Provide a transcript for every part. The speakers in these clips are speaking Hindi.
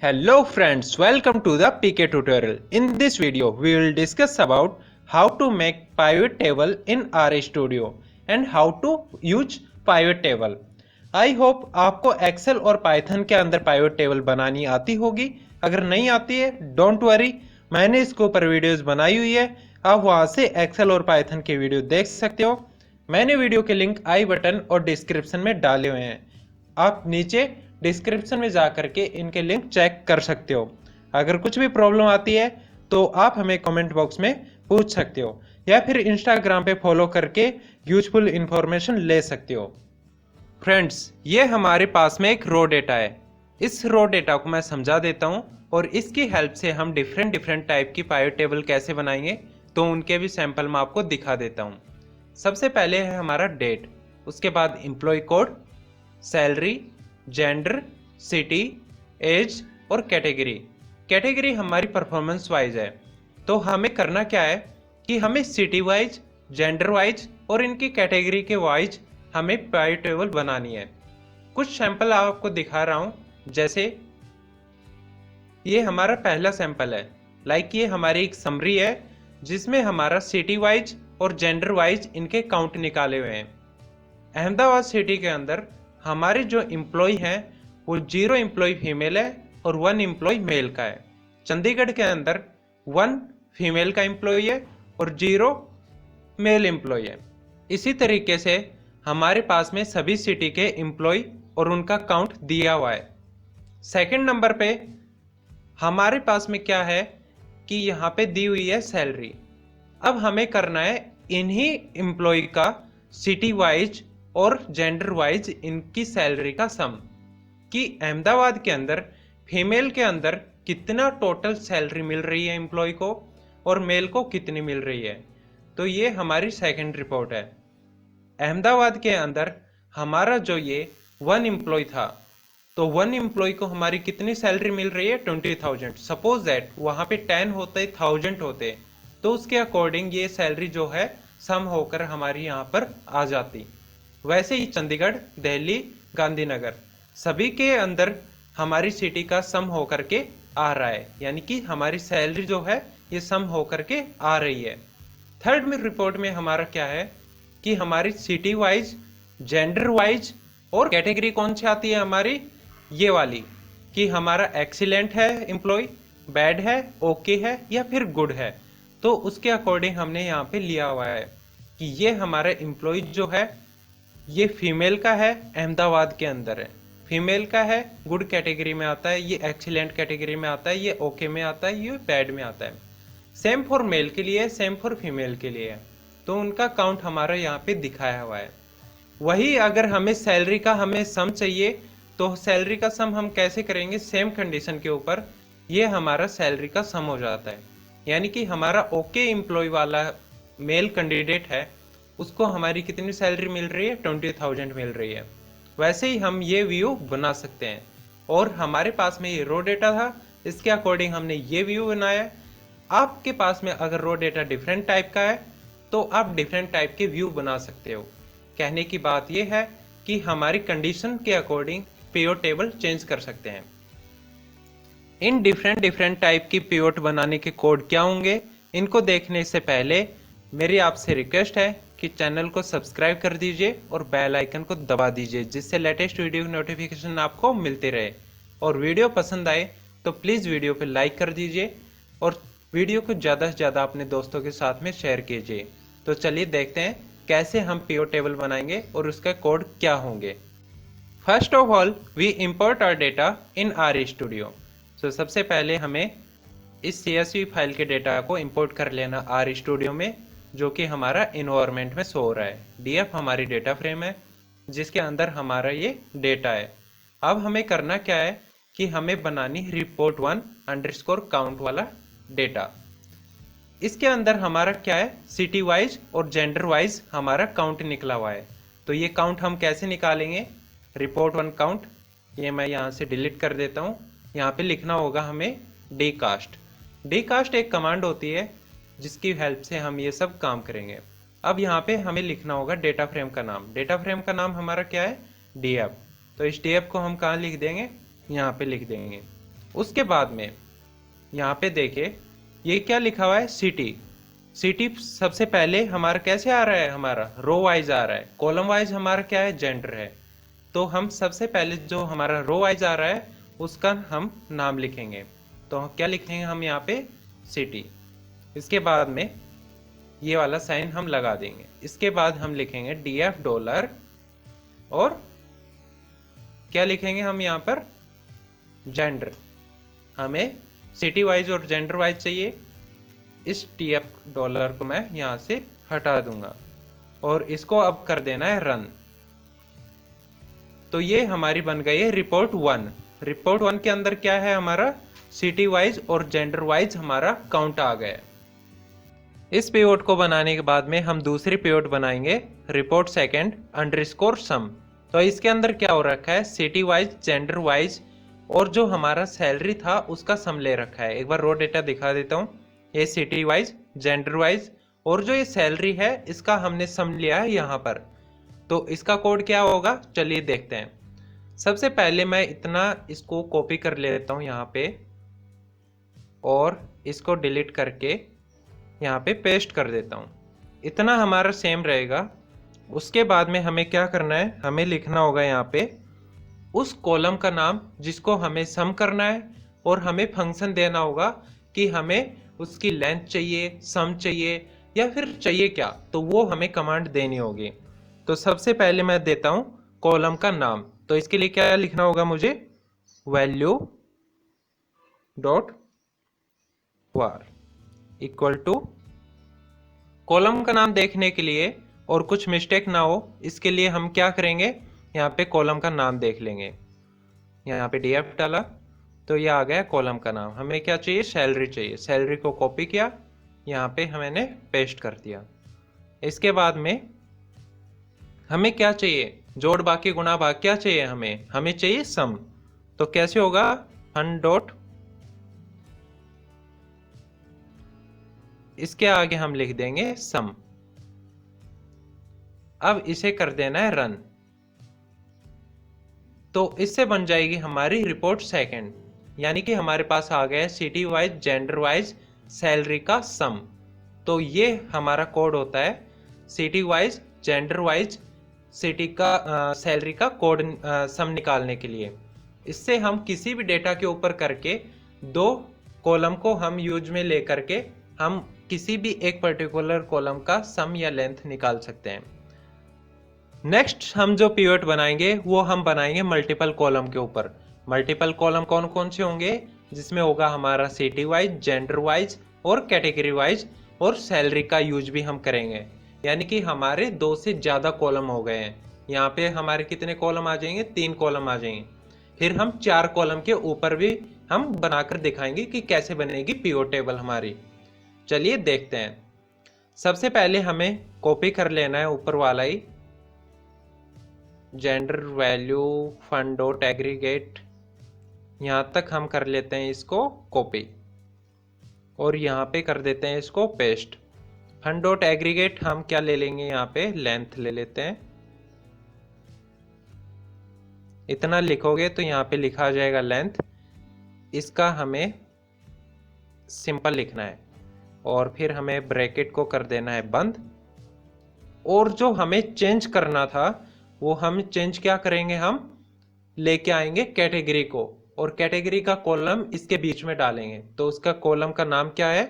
Hello friends, welcome to the PK tutorial. In this video, we will discuss about how to make pivot table in RStudio and how to use pivot table. I hope आपको Excel और Python के अंदर pivot table बनानी आती होगी। अगर नहीं आती है, डोंट वरी, मैंने इसके ऊपर वीडियोस बनाई हुई है। आप वहां से Excel और Python के वीडियो देख सकते हो। मैंने वीडियो के लिंक आई बटन और डिस्क्रिप्शन में डाले हुए हैं। आप नीचे डिस्क्रिप्शन में जा करके इनके लिंक चेक कर सकते हो। अगर कुछ भी प्रॉब्लम आती है तो आप हमें कमेंट बॉक्स में पूछ सकते हो या फिर इंस्टाग्राम पे फॉलो करके यूजफुल इंफॉर्मेशन ले सकते हो। फ्रेंड्स, ये हमारे पास में एक रो डेटा है। इस रो डेटा को मैं समझा देता हूँ और इसकी हेल्प से हम डिफरेंट टाइप की पाइवट टेबल कैसे बनाएंगे तो उनके भी सैंपल मैं आपको दिखा देता हूँ। सबसे पहले है हमारा डेट, उसके बाद employ code, salary, gender, city, age और कैटेगरी। कैटेगरी हमारी परफॉर्मेंस वाइज है, तो हमें करना क्या है कि हमें सिटी वाइज, जेंडर वाइज और इनकी कैटेगरी के वाइज हमें पाइवट टेबल बनानी है। कुछ सैंपल आपको दिखा रहा हूं, जैसे ये हमारा पहला सैंपल है। ये हमारी एक समरी है जिसमें हमारा सिटी वाइज और जेंडर वाइज इनके काउंट निकाले हुए हैं। अहमदाबाद सिटी के अंदर हमारे जो एम्प्लॉय हैं वो 0 एम्प्लॉय फीमेल है और 1 एम्प्लॉय मेल का है। चंडीगढ़ के अंदर 1 फीमेल का एम्प्लॉय है और 0 मेल एम्प्लॉय है। इसी तरीके से हमारे पास में सभी सिटी के एम्प्लॉय और उनका काउंट दिया हुआ है। सेकंड नंबर पे हमारे पास में क्या है कि यहाँ पे दी हुई है सैलरी। अब हमें करना है इन्हीं एम्प्लॉय का सिटी वाइज और जेंडर वाइज इनकी सैलरी का सम, कि अहमदाबाद के अंदर फीमेल के अंदर कितना टोटल सैलरी मिल रही है एम्प्लॉय को और मेल को कितनी मिल रही है। तो ये हमारी सेकंड रिपोर्ट है। अहमदाबाद के अंदर हमारा जो ये 1 एम्प्लॉय था, तो 1 एम्प्लॉय को हमारी कितनी सैलरी मिल रही है 20,000। सपोज दैट वहां पे 10 होते 1000 होते तो उसके अकॉर्डिंग ये सैलरी जो है सम होकर हमारी यहाँ पर आ जाती। वैसे ही चंडीगढ़, दिल्ली, गांधीनगर सभी के अंदर हमारी सिटी का सम होकर के आ रहा है, यानी कि हमारी सैलरी जो है ये सम होकर के आ रही है। थर्ड में रिपोर्ट में हमारा क्या है कि हमारी सिटी वाइज, जेंडर वाइज और कैटेगरी कौन सी आती है हमारी, ये वाली, कि हमारा एक्सीलेंट है एम्प्लॉय, बैड है, ओके है या फिर गुड है। तो उसके अकॉर्डिंग हमने यहाँ पे लिया हुआ है कि ये हमारा एम्प्लॉय जो है ये फीमेल का है, अहमदाबाद के अंदर है, फीमेल का है, गुड कैटेगरी में आता है, ये एक्सीलेंट कैटेगरी में आता है, ये ओके में आता है, ये बैड में आता है। सेम फॉर मेल के लिए, सेम फॉर फीमेल के लिए है, तो उनका काउंट हमारा यहाँ पे दिखाया हुआ है। वही अगर हमें सैलरी का हमें सम चाहिए तो सैलरी का सम हम कैसे करेंगे, सेम कंडीशन के ऊपर ये हमारा सैलरी का सम हो जाता है। यानी कि हमारा ओके एम्प्लॉय वाला मेल कैंडिडेट है, उसको हमारी कितनी सैलरी मिल रही है 20,000 मिल रही है। वैसे ही हम ये व्यू बना सकते हैं। और हमारे पास में ये रो डेटा था, इसके अकॉर्डिंग हमने ये व्यू बनाया। आपके पास में अगर रो डेटा डिफरेंट टाइप का है तो आप डिफरेंट टाइप के व्यू बना सकते हो। कहने की बात यह है कि हमारी कंडीशन के अकॉर्डिंग पिवट टेबल चेंज कर सकते हैं। इन डिफरेंट टाइप की पिवट बनाने के कोड क्या होंगे, इनको देखने से पहले मेरी आपसे रिक्वेस्ट है कि चैनल को सब्सक्राइब कर दीजिए और बेल आइकन को दबा दीजिए, जिससे लेटेस्ट वीडियो की नोटिफिकेशन आपको मिलती रहे। और वीडियो पसंद आए तो प्लीज़ वीडियो पे लाइक कर दीजिए और वीडियो को ज़्यादा से ज़्यादा अपने दोस्तों के साथ में शेयर कीजिए। तो चलिए देखते हैं कैसे हम पिवट टेबल बनाएंगे और उसका कोड क्या होंगे। First of all we import our data in RStudio। तो सबसे पहले हमें इस CSV फाइल के डेटा को इंपोर्ट कर लेना RStudio में, जो कि हमारा इन्वायरमेंट में शो हो रहा है। DF हमारी डेटा फ्रेम है जिसके अंदर हमारा ये डेटा है। अब हमें करना क्या है कि हमें बनानी रिपोर्ट 1 अंडरस्कोर काउंट वाला डेटा। इसके अंदर हमारा क्या है, सिटी वाइज और जेंडर वाइज हमारा काउंट निकला हुआ है। तो ये काउंट हम कैसे निकालेंगे, रिपोर्ट 1 काउंट, ये मैं यहाँ से डिलीट कर देता हूँ। यहाँ पे लिखना होगा हमें डीकास्ट। डीकास्ट एक कमांड होती है जिसकी हेल्प से हम ये सब काम करेंगे। अब यहाँ पे हमें लिखना होगा डेटा फ्रेम का नाम। डेटा फ्रेम का नाम हमारा क्या है, DF। तो इस DF को हम कहाँ लिख देंगे, यहाँ पे लिख देंगे। उसके बाद में यहाँ पे देखिए ये क्या लिखा हुआ है, सिटी। सिटी सबसे पहले हमारा कैसे आ रहा है, हमारा रो वाइज आ रहा है, कॉलम वाइज हमारा क्या है, जेंडर है। तो हम सबसे पहले जो हमारा रो वाइज आ रहा है उसका हम नाम लिखेंगे। तो क्या लिखेंगे हम यहाँ पे, सिटी। इसके बाद में ये वाला साइन हम लगा देंगे। इसके बाद हम लिखेंगे DF डॉलर, और क्या लिखेंगे हम यहाँ पर, जेंडर। हमें सिटी वाइज और जेंडर वाइज चाहिए। इस DF डॉलर को मैं यहाँ से हटा दूंगा और इसको अब कर देना है रन। तो ये हमारी बन गई है रिपोर्ट 1। रिपोर्ट 1 के अंदर क्या है, हमारा सिटी वाइज और जेंडर वाइज हमारा काउंट आ गया। इस पिवट को बनाने के बाद में हम दूसरी पिवट बनाएंगे, रिपोर्ट सेकंड अंडरस्कोर सम। तो इसके अंदर क्या हो रखा है, सिटी वाइज, जेंडर वाइज और जो हमारा सैलरी था उसका सम ले रखा है। एक बार रो डेटा दिखा देता हूँ। ये सिटी वाइज, जेंडर वाइज और जो ये सैलरी है इसका हमने सम लिया है यहाँ पर। तो इसका कोड क्या होगा, चलिए देखते हैं। सबसे पहले मैं इतना इसको कॉपी कर लेता हूँ यहाँ पे और इसको डिलीट करके यहाँ पे पेस्ट कर देता हूँ। इतना हमारा सेम रहेगा। उसके बाद में हमें क्या करना है, हमें लिखना होगा यहाँ पे उस कॉलम का नाम जिसको हमें सम करना है, और हमें फंक्शन देना होगा कि हमें उसकी लेंथ चाहिए, सम चाहिए या फिर चाहिए क्या, तो वो हमें कमांड देनी होगी। तो सबसे पहले मैं देता हूँ कॉलम का नाम। तो इसके लिए क्या लिखना होगा मुझे, value dot var equal to, column का नाम देखने के लिए और कुछ मिस्टेक ना हो इसके लिए हम क्या करेंगे, यहाँ पे कॉलम का नाम देख लेंगे। यहाँ पे DF डाला तो ये आ गया कॉलम का नाम। हमें क्या चाहिए, सैलरी चाहिए। सैलरी को कॉपी किया, यहाँ पे मैंने पेस्ट कर दिया। इसके बाद में हमें क्या चाहिए, जोड़ बाकी गुणा भाग क्या चाहिए, हमें चाहिए सम। तो कैसे होगा, 100 डॉट, इसके आगे हम लिख देंगे सम। अब इसे कर देना है रन। तो इससे बन जाएगी हमारी रिपोर्ट सेकंड, यानी कि हमारे पास आ गया city wise, gender wise, salary का सम। तो ये हमारा कोड होता है city wise, gender wise, city का सैलरी का कोड सम निकालने के लिए। इससे हम किसी भी डेटा के ऊपर करके दो कॉलम को हम यूज में ले करके हम किसी भी एक पर्टिकुलर कॉलम का सम या लेंथ निकाल सकते हैं। नेक्स्ट हम जो पिवट बनाएंगे वो हम बनाएंगे मल्टीपल कॉलम के ऊपर। मल्टीपल कॉलम कौन कौन से होंगे, जिसमें होगा हमारा सिटी वाइज, जेंडर वाइज और कैटेगरी वाइज, और सैलरी का यूज भी हम करेंगे। यानी कि हमारे 2 से ज़्यादा कॉलम हो गए हैं। यहाँ पे हमारे कितने कॉलम आ जाएंगे, 3 कॉलम आ जाएंगे। फिर हम 4 कॉलम के ऊपर भी हम बनाकर दिखाएंगे कि कैसे बनेगी पिवट टेबल हमारी। चलिए देखते हैं। सबसे पहले हमें कॉपी कर लेना है ऊपर वाला ही, gender value fund dot aggregate, यहाँ तक हम कर लेते हैं इसको कॉपी और यहाँ पे कर देते हैं इसको पेस्ट। फंड डॉट एग्रीगेट हम क्या ले लेंगे, यहाँ पे लेंथ ले लेते हैं। इतना लिखोगे तो यहाँ पे लिखा आ जाएगा लेंथ। इसका हमें सिंपल लिखना है और फिर हमें ब्रैकेट को कर देना है बंद। और जो हमें चेंज करना था वो हम चेंज क्या करेंगे, हम लेके आएंगे कैटेगरी को और कैटेगरी का कॉलम इसके बीच में डालेंगे। तो उसका कॉलम का नाम क्या है,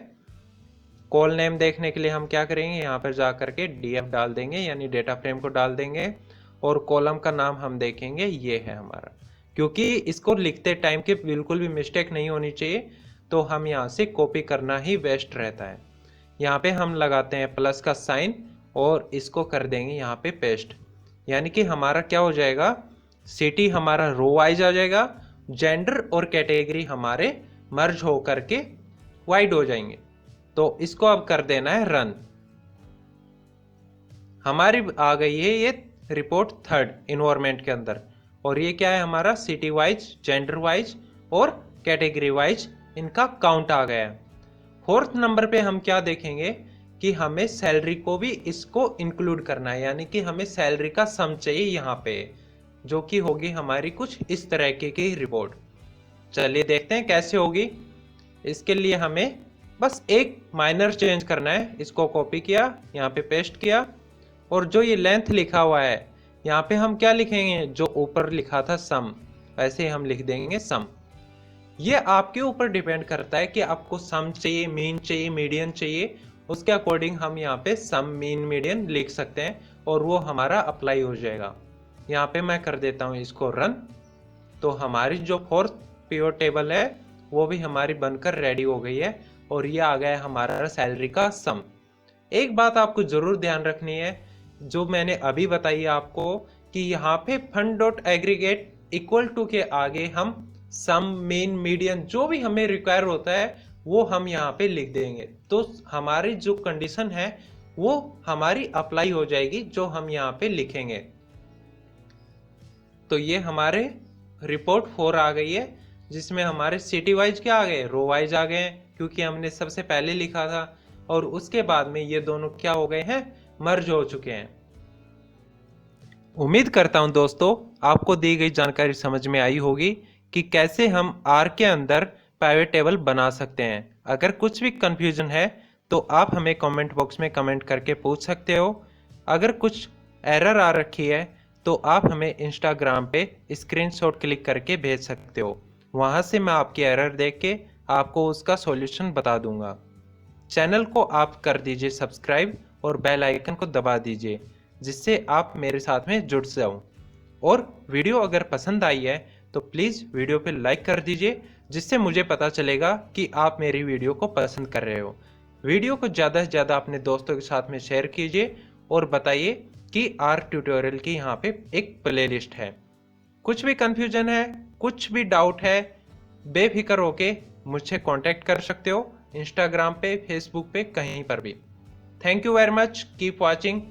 कॉल नेम देखने के लिए हम क्या करेंगे, यहाँ पर जा करके DF डाल देंगे, यानी डेटा फ्रेम को डाल देंगे और कॉलम का नाम हम देखेंगे ये है हमारा। क्योंकि इसको लिखते टाइम के बिल्कुल भी मिस्टेक नहीं होनी चाहिए, तो हम यहाँ से कॉपी करना ही बेस्ट रहता है। यहाँ पे हम लगाते हैं प्लस का साइन और इसको कर देंगे यहाँ पे पेस्ट। यानी कि हमारा क्या हो जाएगा, सिटी हमारा रो वाइज आ जाएगा, जेंडर और कैटेगरी हमारे मर्ज हो करके वाइड हो जाएंगे। तो इसको अब कर देना है रन। हमारी आ गई है ये रिपोर्ट थर्ड इन्वायरमेंट के अंदर, और ये क्या है हमारा सिटी वाइज, जेंडर वाइज और कैटेगरी वाइज इनका काउंट आ गया है। फोर्थ नंबर पे हम क्या देखेंगे कि हमें सैलरी को भी इसको इंक्लूड करना है, यानी कि हमें सैलरी का सम चाहिए यहाँ पे, जो कि होगी हमारी कुछ इस तरह की रिपोर्ट। चलिए देखते हैं कैसे होगी। इसके लिए हमें बस एक माइनर चेंज करना है। इसको कॉपी किया, यहाँ पे पेस्ट किया, और जो ये लेंथ लिखा हुआ है यहाँ पे हम क्या लिखेंगे, जो ऊपर लिखा था सम, वैसे ही हम लिख देंगे सम। ये आपके ऊपर डिपेंड करता है कि आपको सम चाहिए, मीन चाहिए, मीडियन चाहिए। उसके अकॉर्डिंग हम यहाँ पे सम, मीन, मीडियन लिख सकते हैं और वो हमारा अप्लाई हो जाएगा। यहाँ पे मैं कर देता हूँ इसको रन। तो हमारी जो फोर्थ पिवट टेबल है वो भी हमारी बनकर रेडी हो गई है और ये आ गया है हमारा सैलरी का सम। एक बात आपको जरूर ध्यान रखनी है, जो मैंने अभी बताई आपको, कि यहाँ पे fund dot aggregate equal to के आगे हम सम, मीन, मीडियन जो भी हमें रिक्वायर होता है वो हम यहाँ पे लिख देंगे। तो हमारी जो कंडीशन है वो हमारी अप्लाई हो जाएगी जो हम यहाँ पे लिखेंगे। तो ये हमारे रिपोर्ट 4 आ गई है, जिसमें हमारे सिटी वाइज क्या आ गए, रो वाइज आ गए हैं, क्योंकि हमने सबसे पहले लिखा था। और उसके बाद में ये दोनों क्या हो गए हैं, मर्ज हो चुके हैं। उम्मीद करता हूं दोस्तों आपको दी गई जानकारी समझ में आई होगी कि कैसे हम आर के अंदर पिवट टेबल बना सकते हैं। अगर कुछ भी कंफ्यूजन है तो आप हमें कमेंट बॉक्स में कमेंट करके पूछ सकते हो। अगर कुछ एरर आ रखी है तो आप हमें इंस्टाग्राम पे स्क्रीनशॉट क्लिक करके भेज सकते हो। वहां से मैं आपकी एरर देख के आपको उसका सॉल्यूशन बता दूंगा। चैनल को आप कर दीजिए सब्सक्राइब और बेल आइकन को दबा दीजिए, जिससे आप मेरे साथ में जुड़ जाओ। और वीडियो अगर पसंद आई है तो प्लीज़ वीडियो पे लाइक कर दीजिए, जिससे मुझे पता चलेगा कि आप मेरी वीडियो को पसंद कर रहे हो। वीडियो को ज़्यादा से ज़्यादा अपने दोस्तों के साथ में शेयर कीजिए और बताइए कि आर ट्यूटोरियल की यहाँ पे एक प्लेलिस्ट है। कुछ भी कन्फ्यूजन है, कुछ भी डाउट है, बेफिक्र होके मुझसे कांटेक्ट कर सकते हो, इंस्टाग्राम पे, फेसबुक पे, कहीं पर भी। Thank you very much, keep watching.